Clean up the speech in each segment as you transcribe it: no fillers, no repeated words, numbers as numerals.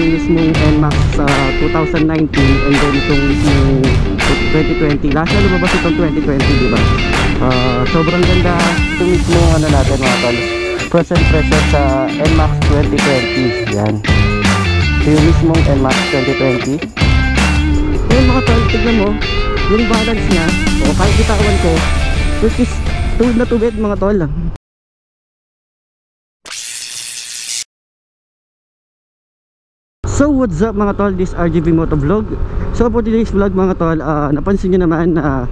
mismong NMAX 2019 and then itong mismong 2020. Last na lumabas itong 2020, diba? Sobrang ganda itong mismong ano natin mga tol, first impression sa NMAX 2020. Yan, ito yung mismong NMAX 2020. Ngayon mga tol, tignan mo yung balance niya, o kahit bitawan ko, which is tuwid na tuwid mga tol. So what's up mga tol, this RGV Motovlog. So for today's vlog mga tol, napansin nyo naman na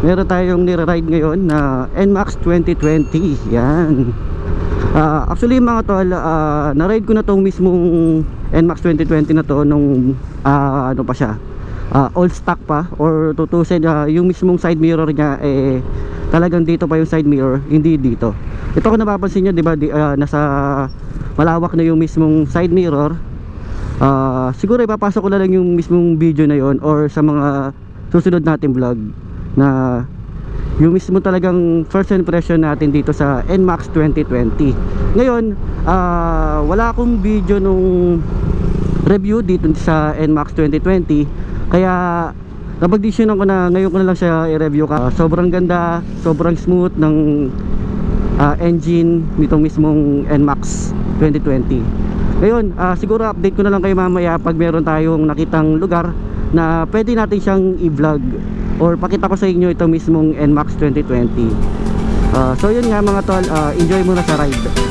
meron tayong nire-ride ngayon na NMAX 2020. Yan. Actually mga tol, na-ride ko na tong mismong NMAX 2020 na to nung ano pa siya, old stock pa, or tutusin yung mismong side mirror niya talagang dito pa yung side mirror, hindi dito. Ito kung napapansin nyo, diba, nasa malawak na yung mismong side mirror. Siguro ipapasok ko na lang yung mismong video na yon or sa mga susunod natin vlog na yung mismo talagang first impression natin dito sa NMAX 2020. Ngayon, wala akong video nung review dito sa NMAX 2020, kaya napag-decisionan ko na ngayon ko na lang siya i-review ka. Sobrang ganda, sobrang smooth ng engine nitong mismong NMAX 2020. Ngayon, siguro update ko na lang kayo mamaya pag meron tayong nakitang lugar na pwede natin siyang i-vlog or pakita ko sa inyo ito mismong NMAX 2020. So yun nga mga tol, enjoy muna sa ride.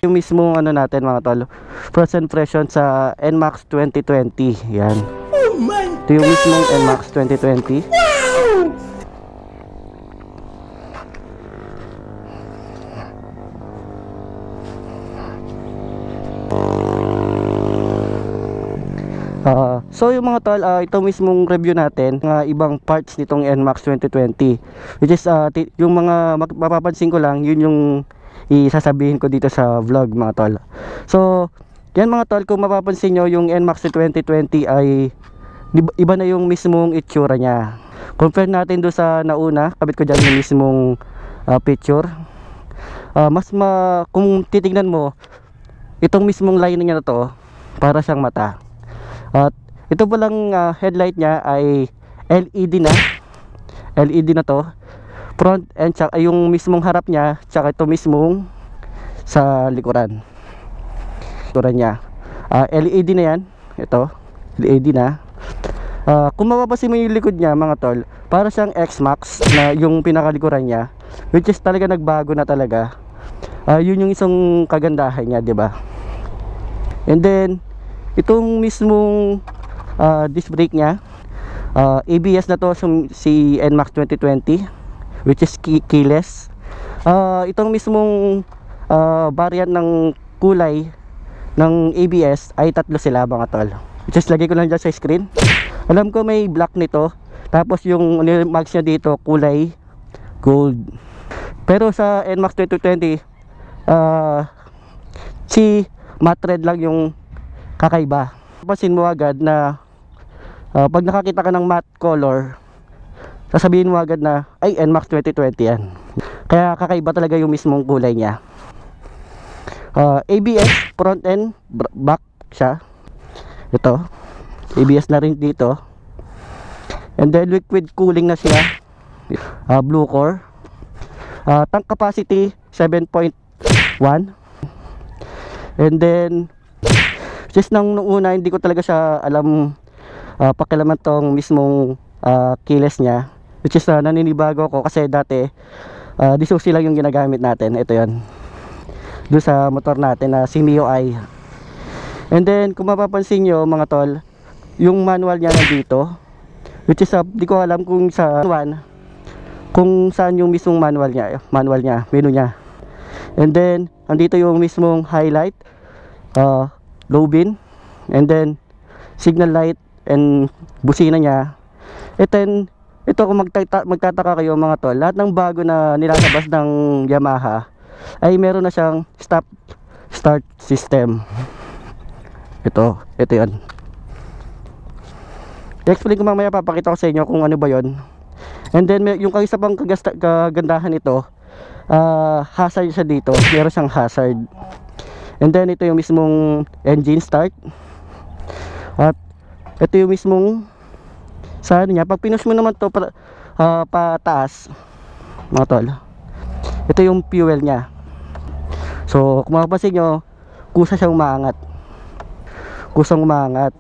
Yung mismo ano natin mga tol, first impression sa NMAX 2020. Yan. Oh my God! Ito yung mismong NMAX 2020. So yung mga tol, ito mismong review natin ng ibang parts nitong NMAX 2020, which is yung mga mapapansin ko lang, yun yung isasabihin ko dito sa vlog mga tol. So yan mga tol, kung mapapansin nyo yung NMAX 2020 ay iba na yung mismong itsura nya. Compare natin doon sa nauna, kabit ko dyan yung mismong picture. Kung titignan mo, itong mismong line nya na to, para siyang mata. At ito palang headlight nya ay LED na. LED na to. Front and tsaka yung mismong harap nya, tsaka ito mismong sa likuran. Likuran nya. LED na yan. Ito, LED na. Kung mapapansin mo yung likod nya mga tol, para siyang X-Max na yung pinakalikuran nya, which is talaga nagbago na talaga. Yun yung isang kagandahan nya, diba? And then itong mismong disc brake nya, ABS na to si NMAX 2020, which is keyless. Itong mismong variant ng kulay ng ABS ay tatlo sila mga tol, which is lagay ko lang dyan sa screen. Alam ko may black nito, tapos yung marks nya dito kulay gold. Pero sa NMAX 2020, si matte red lang yung kakaiba. Papansin mo agad na pag nakakita ka ng matte color, sasabihin mo agad na ay NMAX 2020 yan. Kaya kakaiba talaga yung mismong kulay niya. ABS front and back siya. Ito ABS na rin dito. And then liquid cooling na siya. Blue core. Tank capacity 7.1. And then just nung una hindi ko talaga siya alam pakialaman tong mismong keyless niya, which is naninibago ko kasi dati disusi lang yung ginagamit natin. Ito yan doon sa motor natin na si MIUI. And then kung mapapansin nyo mga tol, yung manual niya nandito, which is di ko alam kung sa kung saan yung mismong manual niya, menu niya. And then andito yung mismong highlight, low bin, and then signal light and busina niya. Ito kung magtataka kayo mga tol, lahat ng bago na nilalabas ng Yamaha ay meron na siyang stop start system. Ito yan. I-explain ko mamaya, papakita ko sa inyo kung ano ba yon. And then yung isa pang kagandahan ito, hazard siya dito, meron siyang hazard. And then ito yung mismong engine start. At ito yung mismong saan niya, pag pinush mo naman to pataas mga tol, ito yung fuel niya. So kung mapapansin nyo, kusang umaangat.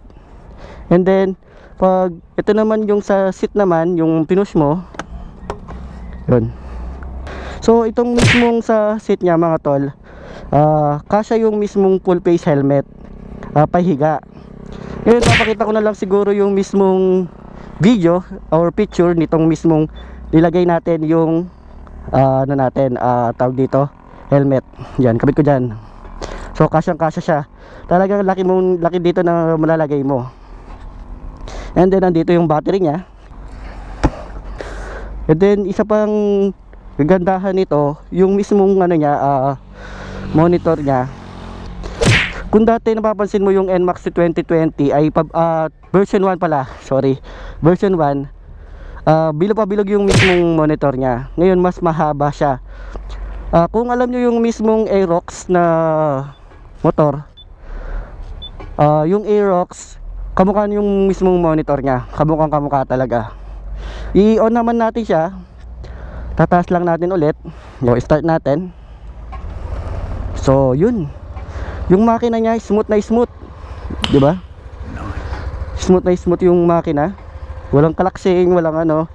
And then pag ito naman yung sa seat naman, yung pinush mo yun. So itong mismong sa seat niya mga tol, kasya yung mismong full face helmet, pahiga. Ngayon papakita ko na lang siguro yung mismong video or picture nitong mismong nilagay natin yung ano natin, tawag dito, helmet. Yan, kabit ko dyan. So kasyang kasya siya. Talagang laki dito na malalagay mo. And then nandito yung battery niya. And then isa pang kagandahan nito, yung mismong ano niya, monitor niya. Kung dati napapansin mo yung NMAX 2020 ay version 1 pala, sorry, version 1, bilog yung mismong monitor niya. Ngayon mas mahaba siya. Kung alam nyo yung mismong Aerox na motor, yung Aerox kamukha yung mismong monitor niya, kamukha talaga. I-on naman natin siya, tataas lang natin ulit, start natin. So yun, yung makina niya smooth na smooth, di ba? Smooth na smooth yung makina, walang kalaksing, walang ano.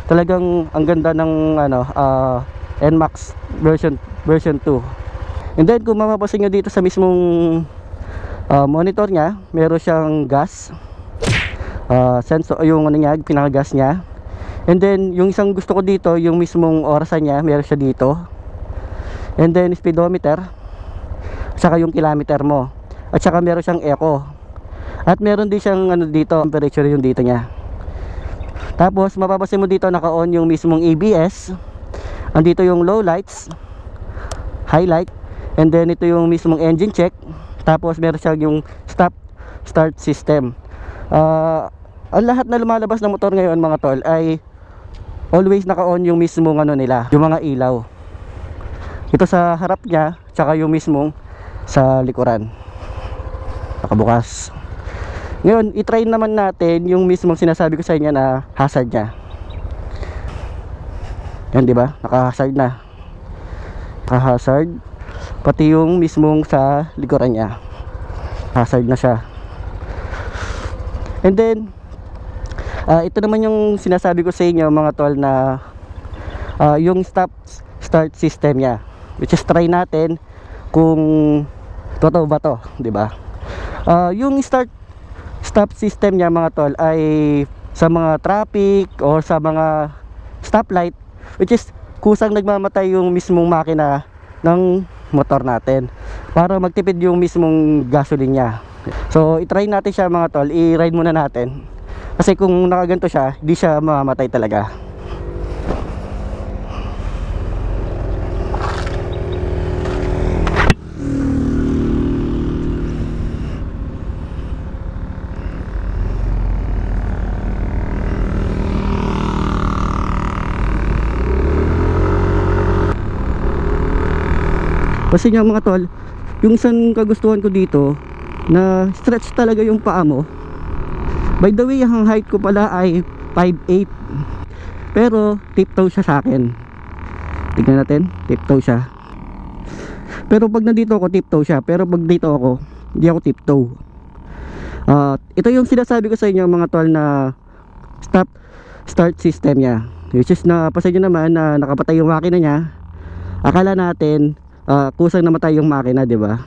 Talagang ang ganda ng ano, NMAX version 2. And then kung mapapansin nyo dito sa mismong monitor niya, meron siyang gas sensor, yung ano niya, pinaka-gas niya. And then yung isang gusto ko dito, yung mismong orasan niya, meron siya dito. And then speedometer, saka yung kilometer mo, at saka meron siyang echo, at meron din siyang ano dito, temperature yung dito niya. Tapos mapapansin mo dito naka-on yung mismong ABS. Andito yung low lights, highlight, and then ito yung mismong engine check. Tapos meron siyang yung stop start system. Ang lahat na lumalabas na motor ngayon mga tol ay always naka-on yung mismong ano nila, yung mga ilaw. Ito sa harap niya, tsaka yung mismong sa likuran, nakabukas. Ngayon i-try naman natin yung mismong sinasabi ko sa inyo na hazard niya. Yan, di ba? Naka-hazard na. Naka-hazard. Pati yung mismong sa likuran niya, hazard na siya. And then ito naman yung sinasabi ko sa inyo mga tol na yung stop start system niya, which is try natin kung totoo ba to, di ba? Yung stop system niya mga tol ay sa mga traffic or sa mga stoplight, which is kusang nagmamatay yung mismong makina ng motor natin para magtipid yung mismong gasoline niya. So i-try natin siya mga tol, i-ride muna natin. Kasi kung nakaganto siya, di siya mamamatay talaga. Kasi nga mga tol, yung isang kagustuhan ko dito, na stretch talaga yung paa mo. By the way, ang height ko pala ay 5'8", pero tiptoe siya sa akin. Tignan natin, tiptoe siya. Pero pag nandito ako, tiptoe siya. Pero pag dito ako, hindi ako tiptoe. Ito yung sinasabi ko sa inyo mga tol, na start system niya, which is na pasensya naman na nakapatay yung makina niya. Akala natin kusang namatay yung makina, di ba?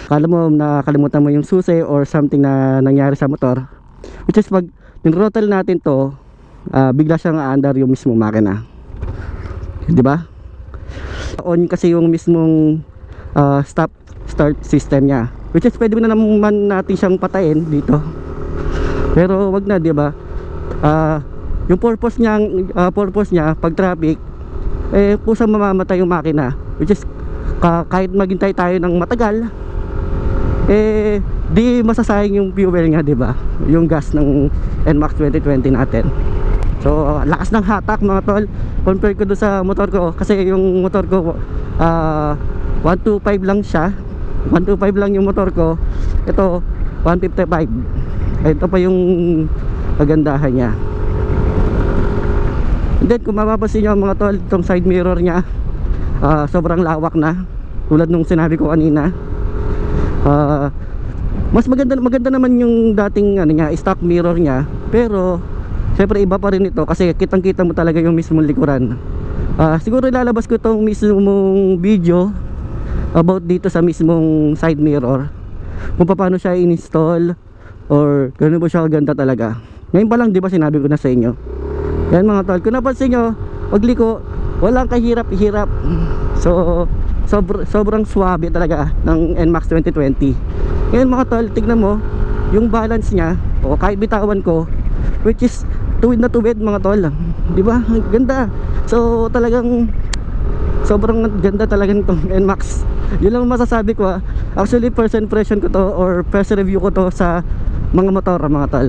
Akala mo nakalimutan mo yung susi or something na nangyari sa motor, which is pag nirottle natin to, bigla siyang aandar yung mismong makina, di ba? On kasi yung mismong start system niya, which is pwede na naman natin siyang patayin dito, pero wag na, di ba? Yung purpose niya pag traffic, pusang mamamatay yung makina, which is kahit maghintay tayo ng matagal, di masasayang yung fuel nga, di ba? Yung gas ng NMAX 2020 natin. So lakas ng hatak mga tol, compare ko doon sa motor ko, kasi yung motor ko 125 lang siya, 125 lang yung motor ko. Ito 155. Ito pa yung kagandahan niya. And then kung mapapansin nyo mga tol, itong side mirror niya, sobrang lawak na, tulad nung sinabi ko kanina. Mas maganda naman yung dating stock mirror niya, pero syempre iba pa rin ito kasi kitang kita mo talaga yung mismong likuran. Siguro ilalabas ko itong mismong video about dito sa mismong side mirror, kung paano siya in-install or gano'n po siya kaganda talaga. Ngayon pa lang, di ba sinabi ko na sa inyo. Yan mga tol, kung napansin nyo, pagliko, walang kahirap-hirap. So sobrang swabe talaga ng NMAX 2020. Ngayon mga tol, tignan mo yung balance niya, o kahit bitawan ko, which is tuwid na tuwid mga tol, di ba? Ganda. So talagang sobrang ganda talaga nitong NMAX. Yun lang masasabi ko. Actually first impression ko to, or first review ko to sa mga motor mga tol.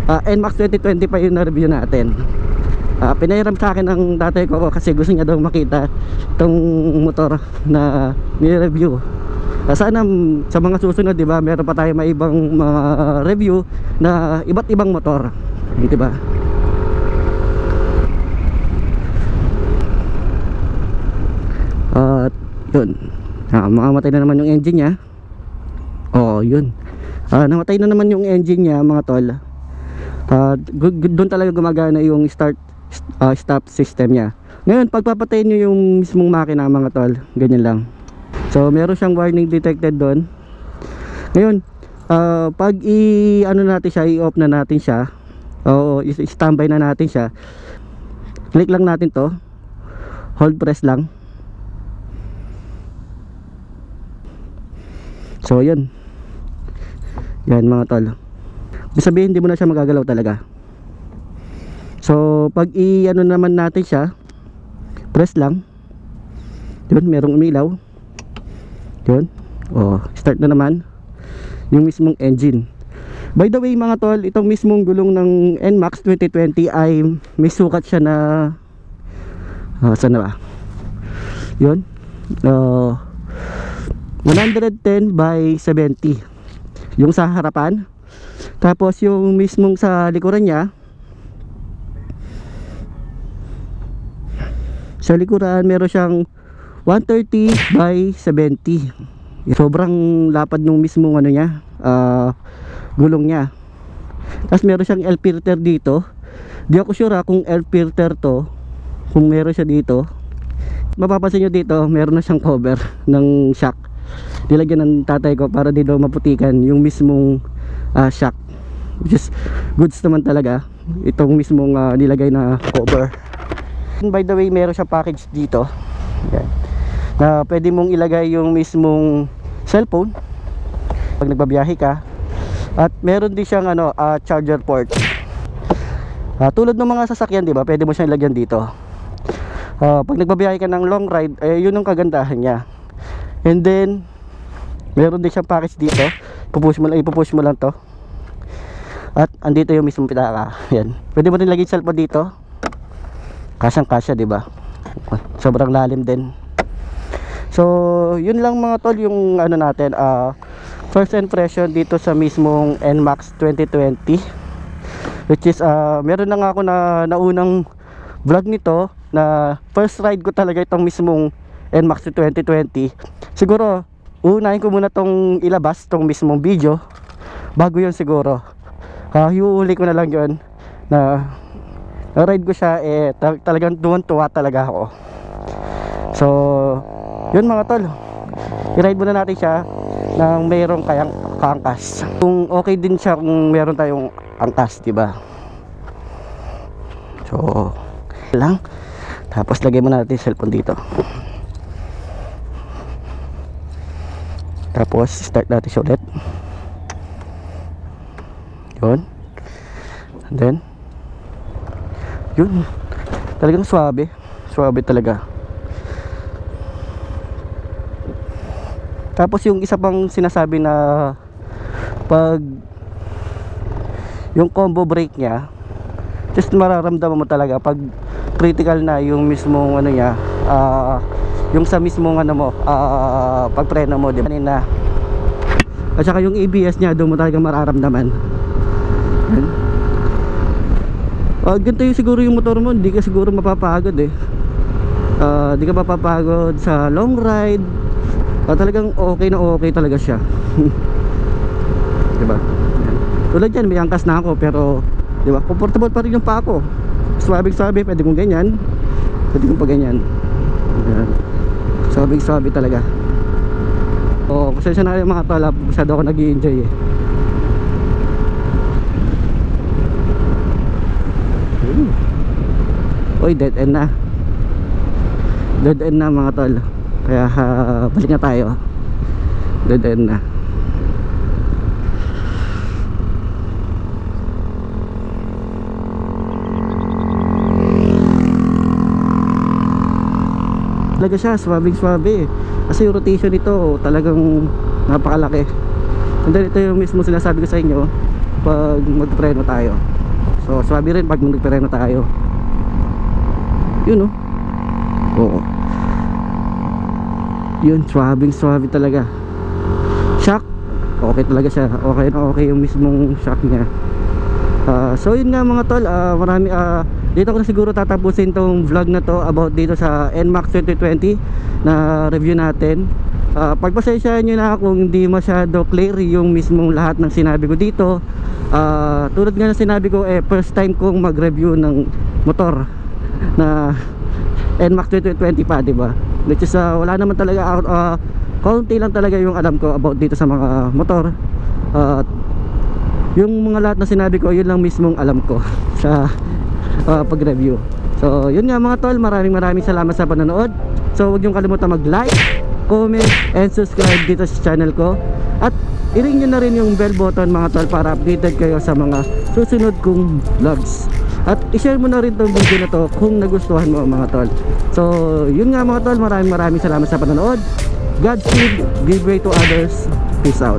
NMAX 2020 pa yung na-review natin. Pinahiram sa akin ng tatay ko kasi gusto niya daw makita itong motor na ni-review. Sana sa mga susunod, di ba, meron pa tayo may ibang mga review na iba't ibang motor, di ba? Yun, makamatay na naman yung engine niya. Yun, namatay na naman yung engine niya mga tol. Doon talaga gumagana yung stop system niya. Ngayon pagpapatayin nyo yung mismong makina mga tol, ganyan lang. So meron siyang warning detected doon. Ngayon pag natin siya, i-off na natin siya, o standby na natin siya, click lang natin to, hold press lang. So yun, yan mga tol, ibig sabihin hindi mo na siya magagalaw talaga. So pag naman natin siya, press lang, yun, merong umilaw, yun, start na naman yung mismong engine. By the way mga tol, itong mismong gulong ng NMAX 2020 ay may sukat siya na saan na ba? Yun, 110 by 70 yung sa harapan. Tapos yung mismong sa likuran niya, sa likuran meron siyang 130 by 70. Sobrang lapad nung mismong niya, gulong niya. Tapos meron siyang air filter dito. Di ako sure kung air filter to, kung meron siya dito. Mapapansin nyo dito, meron na siyang cover ng shock. Nilagyan ng tatay ko para di daw maputikan yung mismong shock, which is goods naman talaga itong mismong nilagay na cover. By the way, meron siyang package dito, yan, na pwede mong ilagay yung mismong cellphone pag nagbabiyahe ka. At meron din siyang charger port. Tulad ng mga sasakyan, di ba, pwede mo siyang ilagyan dito. Pag nagbabiyahe ka ng long ride, yun ang kagandahan niya. And then meron din siyang package dito, ipupush mo lang to, at andito yung mismong pitaka. Yan, pwede mo rin lagyan cellphone dito, kasyang kasya, di ba? Sobrang lalim din. So yun lang mga tol yung ano natin, first impression dito sa mismong NMAX 2020, which is meron na nga ako na naunang vlog nito, na first ride ko talaga itong mismong NMAX 2020. Siguro unahin ko muna tong ilabas tong mismong video bago yun siguro. Iuuli ko na lang yun na ride ko siya, talagang tuwan-tuwa talaga ako. So yun mga tol, i-ride muna natin siya nang mayroong kayang kaangkas. Kung okay din siya kung meron tayong angkas, diba? So lang, tapos lagay muna natin yung cellphone dito, tapos start natin siya ulit. Yun, and then yun, talagang swabe talaga. Tapos yung isa pang sinasabi na pag yung combo brake nya, just mararamdaman mo talaga pag critical na yung mismong ano nya, yung sa mismong ano mo, pag preno mo, di ba na. At saka yung ABS nya, doon mo talagang mararamdaman. Ganito yung siguro yung motor mo, hindi ka siguro mapapagod hindi ka mapapagod sa long ride. Talagang okay na okay talaga siya. Diba? Tulad yan, may angkas na ako, pero diba, comfortable pa rin yung pa ako. Swabe, pwede kong ganyan, pwede kong pa ganyan. Swabe talaga. Pasensya na kayo mga tol, masyado ako nag-i-enjoy Uy, dead end na mga tol. Kaya balik na tayo. Dead end na. Talaga siya, swabe. Kasi yung rotation nito talagang napakalaki. And then ito yung mismo sinasabi ko sa inyo pag magpreno tayo. So swabe rin pag magpreno tayo. Yun oo. Yun, swabe talaga. Shock, okay talaga siya. Okay yung mismong shock niya. So yun nga mga tol, marami, dito ko na siguro tatapusin tong vlog na to about dito sa NMAX 2020 na review natin. Pagpasensyahan nyo na kung hindi masyado clear yung mismong lahat ng sinabi ko dito. Tulad nga ng sinabi ko, first time kong mag-review ng motor na NMAX 2020 pa, diba? Which is wala naman talaga, kaunti lang talaga yung alam ko about dito sa mga motor. Yung mga lahat na sinabi ko, yun lang mismong alam ko sa pag-review. So yun nga mga tol, maraming salamat sa panonood. So huwag niyong kalimutan mag-like, comment, and subscribe dito sa channel ko. At i-ring nyo na rin yung bell button mga tol para updated kayo sa mga susunod kong vlogs. At i-share mo na rin tong video na to kung nagustuhan mo mga tol. So yun nga mga tol, maraming salamat sa panonood. Godspeed, give way to others. Peace out.